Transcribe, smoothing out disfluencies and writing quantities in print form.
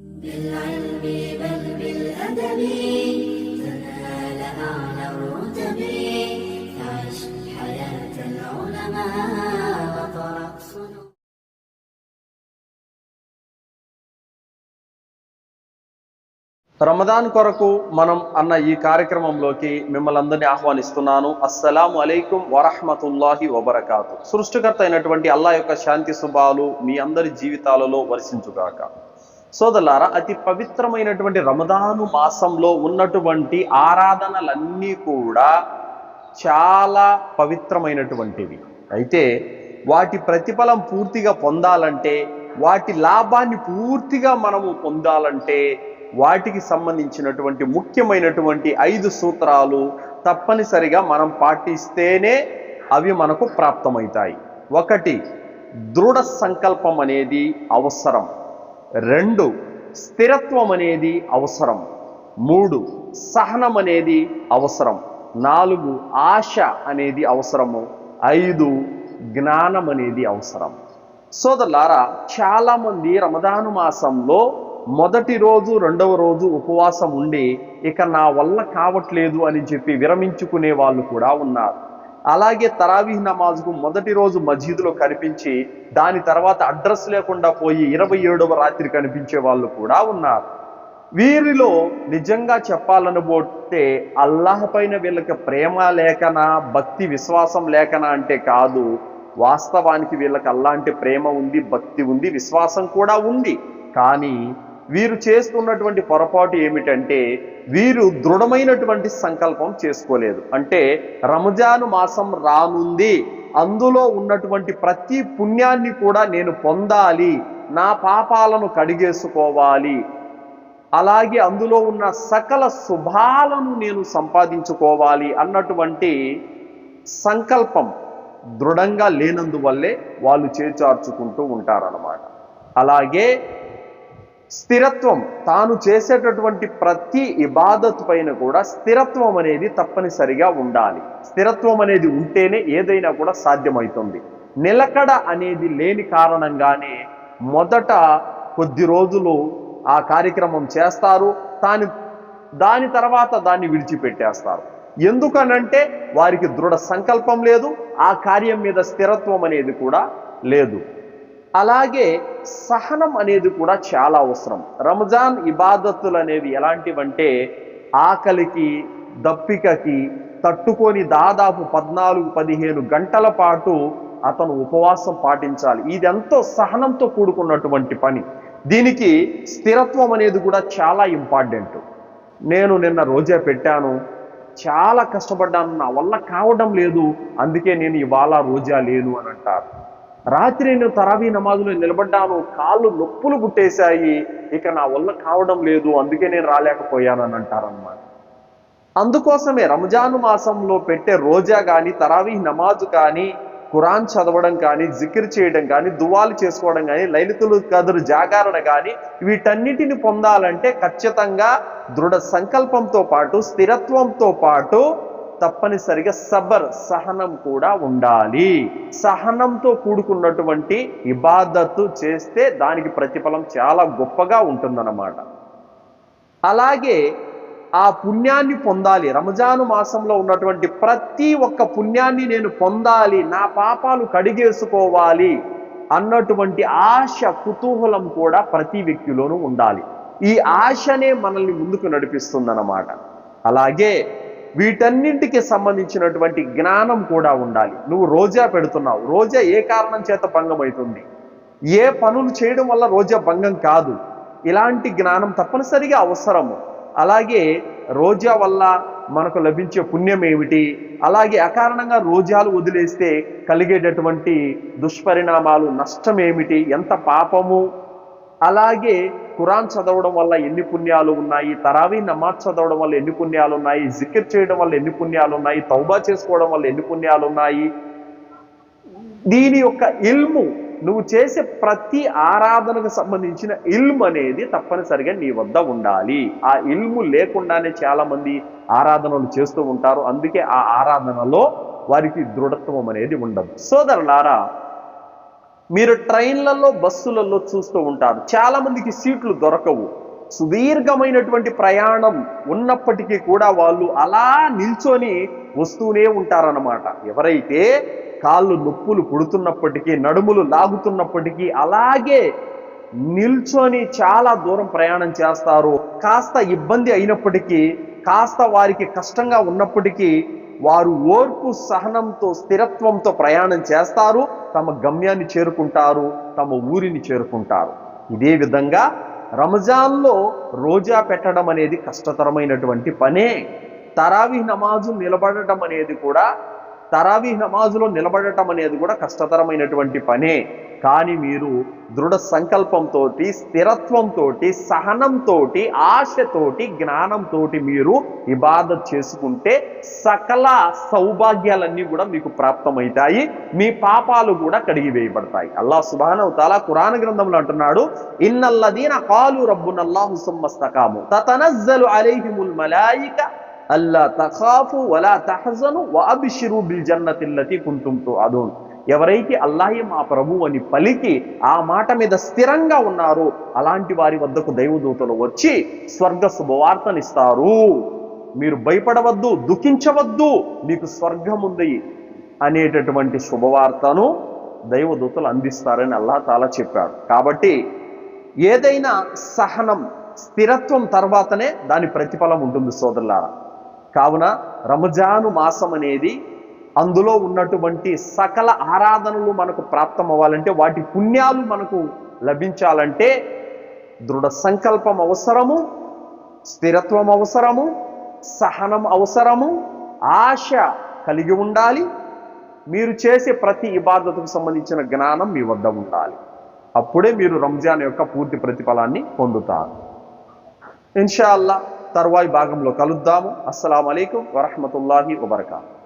بالعلم بل بالأدب تنال أعلى الرتب عش حياة العلماء وطرق صنوع. రమదాన్ కొరకు మనం అన్న ఈ కార్యక్రమంలోకి మిమ్మల్ని అందరినీ ఆహ్వానిస్తున్నాను. అస్సలాము అలైకుం వరహ్మతుల్లాహి వబరకాతు. సృష్టికర్త అయినటువంటి అల్లాహ్ యొక్క శాంతి శుభాలు మీ అందరి జీవితాలలో వర్షించుగాక. సోదరులారా, అతి పవిత్రమైనటువంటి రమదాను మాసంలో ఉన్నటువంటి ఆరాధనలన్నీ కూడా చాలా పవిత్రమైనటువంటివి. అయితే వాటి ప్రతిఫలం పూర్తిగా పొందాలంటే, వాటి లాభాన్ని పూర్తిగా మనము పొందాలంటే వాటికి సంబంధించినటువంటి ముఖ్యమైనటువంటి 5 సూత్రాలు తప్పనిసరిగా మనం పాటిస్తేనే అవి మనకు ప్రాప్తమవుతాయి. 1, దృఢ సంకల్పం అనేది అవసరం. 2, స్థిరత్వం అనేది అవసరం. 3, సహనం అనేది అవసరం. 4, ఆశ అనేది అవసరము. 5, జ్ఞానం అనేది అవసరం. సోదరులారా, చాలామంది రమదాను మాసంలో మొదటి రోజు, రెండవ రోజు ఉపవాసం ఉండి ఇక నా వల్ల కావట్లేదు అని చెప్పి విరమించుకునే వాళ్ళు కూడా ఉన్నారు. అలాగే తరావీహ్ నమాజ్కు మొదటి రోజు మస్జిద్లో కనిపించి దాని తర్వాత అడ్రస్ లేకుండా పోయి 27వ రాత్రి కనిపించే వాళ్ళు కూడా ఉన్నారు. వీరిలో నిజంగా చెప్పాలనుకుంటే అల్లాహ్ పైన వీళ్ళకి ప్రేమ లేకనా, భక్తి విశ్వాసం లేకనా అంటే కాదు. వాస్తవానికి వీళ్ళకి అల్లాహ్ అంటే ప్రేమ ఉంది, భక్తి ఉంది, విశ్వాసం కూడా ఉంది. కానీ వీరు చేస్తున్నటువంటి పొరపాటు ఏమిటంటే వీరు దృఢమైనటువంటి సంకల్పం చేసుకోలేదు. అంటే రంజాను మాసం రానుంది, అందులో ఉన్నటువంటి ప్రతి పుణ్యాన్ని కూడా నేను పొందాలి, నా పాపాలను కడిగేసుకోవాలి, అలాగే అందులో ఉన్న సకల శుభాలను నేను సంపాదించుకోవాలి అన్నటువంటి సంకల్పం దృఢంగా లేనందువల్లే వాళ్ళు చేచార్చుకుంటూ ఉంటారన్నమాట. అలాగే స్థిరత్వం, తాను చేసేటటువంటి ప్రతి ఇబాదత్ పైన కూడా స్థిరత్వం అనేది తప్పనిసరిగా ఉండాలి. స్థిరత్వం అనేది ఉంటేనే ఏదైనా కూడా సాధ్యమవుతుంది. నిలకడ అనేది లేని కారణంగానే మొదట కొద్ది రోజులు ఆ కార్యక్రమం చేస్తారు, దాని తర్వాత దాన్ని విడిచిపెట్టేస్తారు. ఎందుకనంటే వారికి దృఢ సంకల్పం లేదు, ఆ కార్యం మీద స్థిరత్వం అనేది కూడా లేదు. అలాగే సహనం అనేది కూడా చాలా అవసరం. రంజాన్ ఇబాదత్తులు అనేవి ఎలాంటివంటే ఆకలికి, దప్పికకి తట్టుకొని దాదాపు 14-15 గంటల పాటు అతను ఉపవాసం పాటించాలి. ఇది ఎంతో సహనంతో కూడుకున్నటువంటి పని. దీనికి స్థిరత్వం అనేది కూడా చాలా ఇంపార్టెంట్. నేను నిన్న రోజా పెట్టాను, చాలా కష్టపడ్డాను, నా వల్ల కావడం లేదు, అందుకే నేను ఇవాళ రోజా లేను అని అంటారు. రాత్రి నేను తరావీహ్ నమాజులో నిలబడ్డాను, కాళ్ళు నొప్పులు పుట్టేశాయి, ఇక నా వల్ల కావడం లేదు, అందుకే నేను రాలేకపోయాను అని అంటారన్నమాట. అందుకోసమే రంజాను మాసంలో పెట్టే రోజా కానీ, తరావీహ్ నమాజు కానీ, ఖురాన్ చదవడం కానీ, జికిర్ చేయడం కానీ, దువాలు చేసుకోవడం కానీ, లైలతుల్ ఖద్ర్ జాగరణ కానీ, వీటన్నిటిని పొందాలంటే ఖచ్చితంగా దృఢ సంకల్పంతో పాటు, స్థిరత్వంతో పాటు తప్పనిసరిగా సహనం కూడా ఉండాలి. సహనంతో కూడుకున్నటువంటి ఇబాదత్తు చేస్తే దానికి ప్రతిఫలం చాలా గొప్పగా ఉంటుందన్నమాట. అలాగే ఆ పుణ్యాన్ని పొందాలి. రంజాను మాసంలో ఉన్నటువంటి ప్రతి ఒక్క పుణ్యాన్ని నేను పొందాలి, నా పాపాలు కడిగేసుకోవాలి అన్నటువంటి ఆశ, కుతూహలం కూడా ప్రతి వ్యక్తిలోనూ ఉండాలి. ఈ ఆశనే మనల్ని ముందుకు నడిపిస్తుందన్నమాట. అలాగే వీటన్నింటికి సంబంధించినటువంటి జ్ఞానం కూడా ఉండాలి. నువ్వు రోజా పెడుతున్నావు, రోజా ఏ కారణం చేత భంగం అవుతుంది, ఏ పనులు చేయడం వల్ల రోజా భంగం కాదు, ఇలాంటి జ్ఞానం తప్పనిసరిగా అవసరము. అలాగే రోజా వల్ల మనకు లభించే పుణ్యం ఏమిటి, అలాగే అకారణంగా రోజాలు వదిలేస్తే కలిగేటటువంటి దుష్పరిణామాలు, నష్టం ఏమిటి, ఎంత పాపము, అలాగే ఖురాన్ చదవడం వల్ల ఎన్ని పుణ్యాలు ఉన్నాయి, తరావీహ్ నమాజ్ చదవడం వల్ల ఎన్ని పుణ్యాలు ఉన్నాయి, జికిర్ చేయడం వల్ల ఎన్ని పుణ్యాలు ఉన్నాయి, తౌబా చేసుకోవడం వల్ల ఎన్ని పుణ్యాలు ఉన్నాయి. దీని యొక్క ఇల్ము, నువ్వు చేసే ప్రతి ఆరాధనకు సంబంధించిన ఇల్ము అనేది తప్పనిసరిగా నీ వద్ద ఉండాలి. ఆ ఇల్ము లేకుండానే చాలా మంది ఆరాధనలు చేస్తూ ఉంటారు. అందుకే ఆ ఆరాధనలో వారికి దృఢత్వం అనేది ఉండదు. సోదరులారా, మీరు ట్రైన్లలో బస్సులలో చూస్తూ ఉంటారు, చాలా మందికి సీట్లు దొరకవు. సుదీర్ఘమైనటువంటి ప్రయాణం ఉన్నప్పటికీ కూడా వాళ్ళు అలా నిల్చొని వస్తూనే ఉంటారన్నమాట. ఎవరైతే కాళ్ళు నొప్పులు పుడుతున్నప్పటికీ, నడుములు లాగుతున్నప్పటికీ అలాగే నిల్చొని చాలా దూరం ప్రయాణం చేస్తారు. కాస్త ఇబ్బంది అయినప్పటికీ, కాస్త వారికి కష్టంగా ఉన్నప్పటికీ వారు ఓర్పు సహనంతో స్థిరత్వంతో ప్రయాణం చేస్తారు, తమ గమ్యాన్ని చేరుకుంటారు, తమ ఊరిని చేరుకుంటారు. ఇదే విధంగా రంజాన్లో రోజా పెట్టడం అనేది కష్టతరమైనటువంటి పనే. తరావీహ్ నమాజులో నిలబడటం అనేది కూడా కష్టతరమైనటువంటి పనే. కానీ మీరు దృఢ సంకల్పంతో, స్థిరత్వంతో, సహనంతో, ఆశతోటి, జ్ఞానంతో మీరు ఇబాదత్ చేసుకుంటే సకల సౌభాగ్యాలన్నీ కూడా మీకు ప్రాప్తమవుతాయి, మీ పాపాలు కూడా కడిగివేయబడతాయి. అల్లాహ్ సుబ్హానహు తఆలా ఖురాన్ గ్రంథంలో అంటున్నాడు, ఇన్నల్లదీన ఖాలు రబ్బునల్లాహు సుమ్మస్తకాము తతనజ్జలు అలైహిముల్ మలాయిక అల్లా తఖాఫు వలా తహజను వఅబ్షిరు బిల్ జన్నతిల్లతి కుంతుం తుఅదూన్. ఎవరైతే అల్లాహే మా ప్రభువు అని పలికి ఆ మాట మీద స్థిరంగా ఉన్నారో అలాంటి వారి వద్దకు దైవదూతలు వచ్చి స్వర్గ శుభవార్తనిస్తారు. మీరు భయపడవద్దు, దుఃఖించవద్దు, మీకు స్వర్గం ఉంది అనేటటువంటి శుభవార్తను దైవదూతలు అందిస్తారని అల్లాహ్ తాలా చెప్పాడు. కాబట్టి ఏదైనా సహనం, స్థిరత్వం తర్వాతనే దాని ప్రతిఫలం ఉంటుంది సోదరులారా. కావున రంజాను మాసం అనేది, అందులో ఉన్నటువంటి సకల ఆరాధనలు మనకు ప్రాప్తం అవ్వాలంటే, వాటి పుణ్యాలు మనకు లభించాలంటే దృఢ సంకల్పం అవసరము, స్థిరత్వం అవసరము, సహనం అవసరము, ఆశ కలిగి ఉండాలి. మీరు చేసే ప్రతి ఇబాదతుకు సంబంధించిన జ్ఞానం మీ వద్ద ఉండాలి. అప్పుడే మీరు రంజాన్ యొక్క పూర్తి ప్రతిఫలాన్ని పొందుతారు. ఇన్షా అల్లాహ్ తర్వాయి భాగంలో కలుద్దాము. అస్సలాము అలైకుం వరహ్మతుల్లాహి వబరకాతుహు.